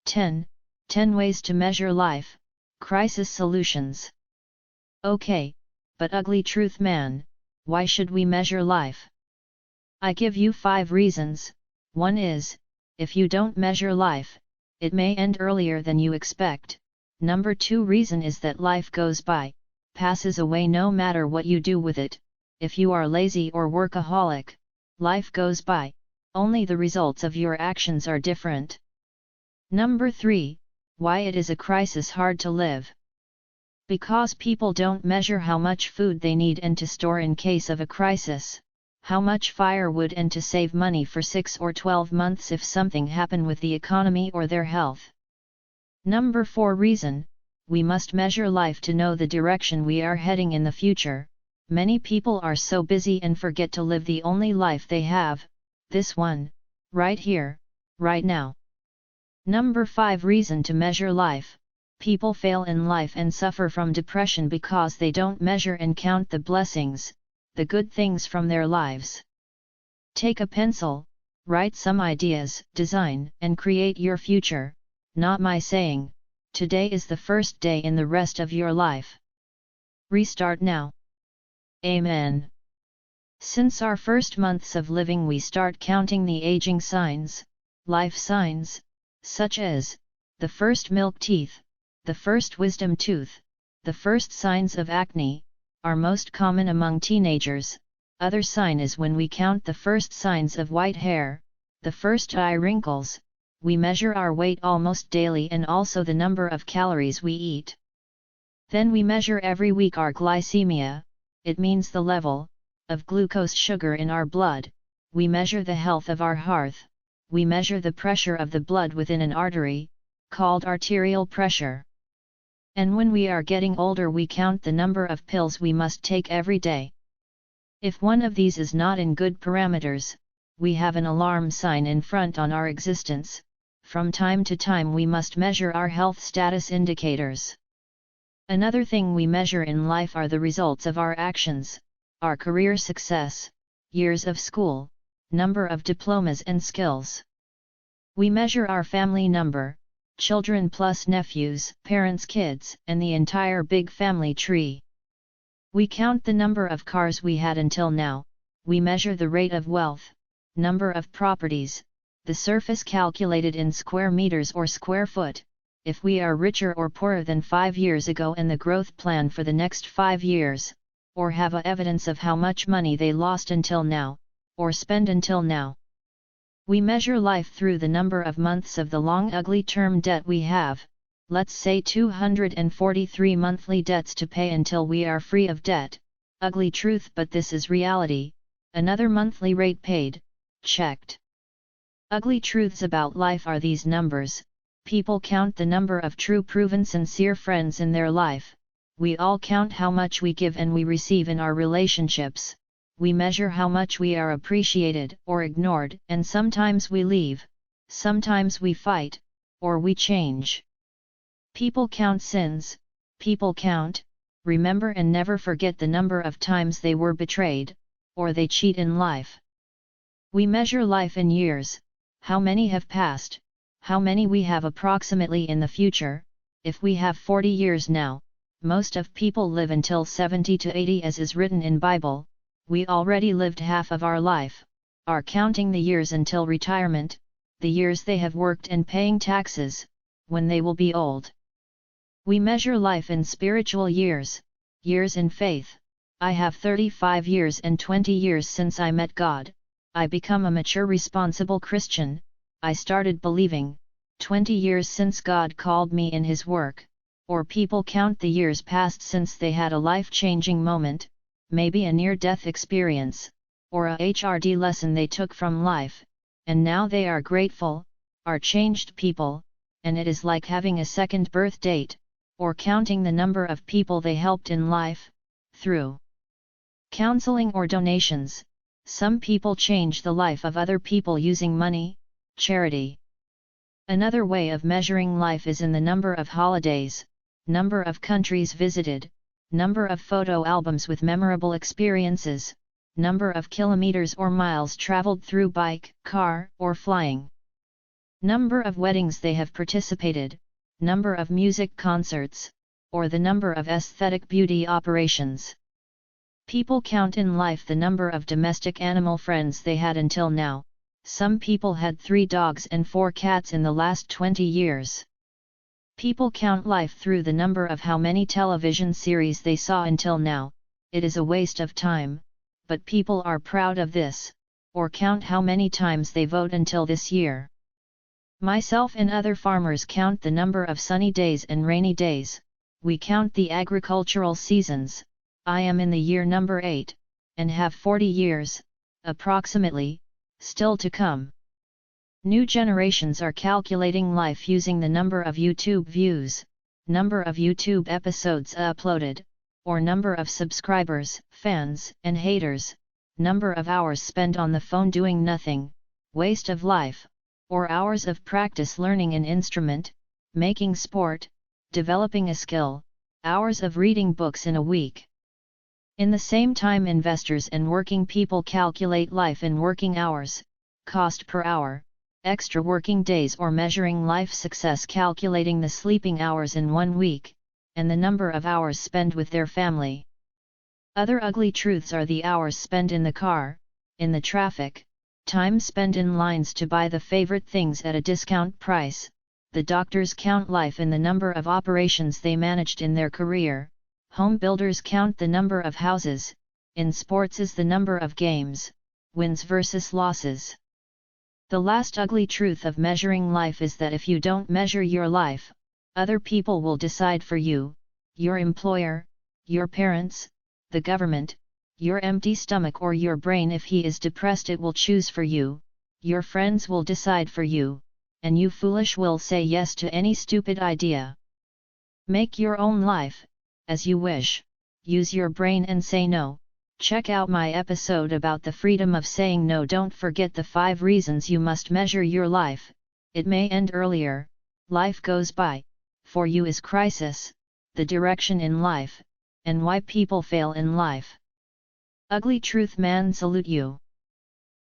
10. 10 Ways to Measure Life, Crisis Solutions. Okay, but ugly truth man, why should we measure life? I give you 5 reasons. 1 is, if you don't measure life, it may end earlier than you expect. Number 2 reason is that life goes by, passes away no matter what you do with it. If you are lazy or workaholic, life goes by, only the results of your actions are different. Number 3, why it is a crisis hard to live. Because people don't measure how much food they need and to store in case of a crisis, how much firewood and to save money for 6 or 12 months if something happen with the economy or their health. Number 4 reason, we must measure life to know the direction we are heading in the future. Many people are so busy and forget to live the only life they have, this one, right here, right now. Number 5 reason to measure life, people fail in life and suffer from depression because they don't measure and count the blessings, the good things from their lives. Take a pencil, write some ideas, design and create your future, not my saying, today is the first day in the rest of your life. Restart now. Amen. Since our first months of living we start counting the aging signs, life signs, such as, the first milk teeth, the first wisdom tooth, the first signs of acne, are most common among teenagers. Other sign is when we count the first signs of white hair, the first eye wrinkles. We measure our weight almost daily and also the number of calories we eat. Then we measure every week our glycemia, it means the level of glucose sugar in our blood. We measure the health of our heart. We measure the pressure of the blood within an artery, called arterial pressure. And when we are getting older we count the number of pills we must take every day. If one of these is not in good parameters, we have an alarm sign in front on our existence. From time to time we must measure our health status indicators. Another thing we measure in life are the results of our actions, our career success, years of school, number of diplomas and skills. We measure our family number, children plus nephews, parents, kids, and the entire big family tree. We count the number of cars we had until now. We measure the rate of wealth, number of properties, the surface calculated in square meters or square foot, if we are richer or poorer than 5 years ago and the growth plan for the next 5 years, or have a evidence of how much money they lost until now, or spend until now. We measure life through the number of months of the long ugly term debt we have, let's say 243 monthly debts to pay until we are free of debt. Ugly truth, but this is reality. Another monthly rate paid, checked. Ugly truths about life are these numbers. People count the number of true proven sincere friends in their life. We all count how much we give and we receive in our relationships. We measure how much we are appreciated or ignored, and sometimes we leave, sometimes we fight, or we change. People count sins, people count, remember and never forget the number of times they were betrayed, or they cheat in life. We measure life in years, how many have passed, how many we have approximately in the future. If we have 40 years now, most of people live until 70 to 80 as is written in Bible. We already lived half of our life, are counting the years until retirement, the years they have worked and paying taxes, when they will be old. We measure life in spiritual years, years in faith. I have 35 years and 20 years since I met God. I become a mature responsible Christian. I started believing, 20 years since God called me in His work. Or people count the years passed since they had a life-changing moment, maybe a near-death experience, or a HRD lesson they took from life, and now they are grateful, are changed people, and it is like having a second birth date, or counting the number of people they helped in life, through counseling or donations. Some people change the life of other people using money, charity. Another way of measuring life is in the number of holidays, number of countries visited, number of photo albums with memorable experiences, number of kilometers or miles traveled through bike, car, or flying. number of weddings they have participated, number of music concerts, or the number of aesthetic beauty operations. People count in life the number of domestic animal friends they had until now. Some people had 3 dogs and 4 cats in the last 20 years. People count life through the number of how many television series they saw until now. It is a waste of time, but people are proud of this, or count how many times they vote until this year. Myself and other farmers count the number of sunny days and rainy days. We count the agricultural seasons. I am in the year number 8, and have 40 years, approximately, still to come. New generations are calculating life using the number of YouTube views, number of YouTube episodes uploaded, or number of subscribers, fans, and haters, number of hours spent on the phone doing nothing, waste of life, or hours of practice learning an instrument, making sport, developing a skill, hours of reading books in a week. In the same time, investors and working people calculate life in working hours, cost per hour, extra working days, or measuring life success calculating the sleeping hours in 1 week, and the number of hours spent with their family. Other ugly truths are the hours spent in the car, in the traffic, time spent in lines to buy the favorite things at a discount price. The doctors count life in the number of operations they managed in their career. Home builders count the number of houses. In sports is the number of games, wins versus losses. The last ugly truth of measuring life is that if you don't measure your life, other people will decide for you, your employer, your parents, the government, your empty stomach or your brain. If he is depressed, it will choose for you, your friends will decide for you, and you foolish will say yes to any stupid idea. Make your own life, as you wish, use your brain and say no. Check out my episode about the freedom of saying no. Don't forget the 5 reasons you must measure your life. It may end earlier, life goes by, for you is crisis, the direction in life, and why people fail in life. Ugly truth man, salute you.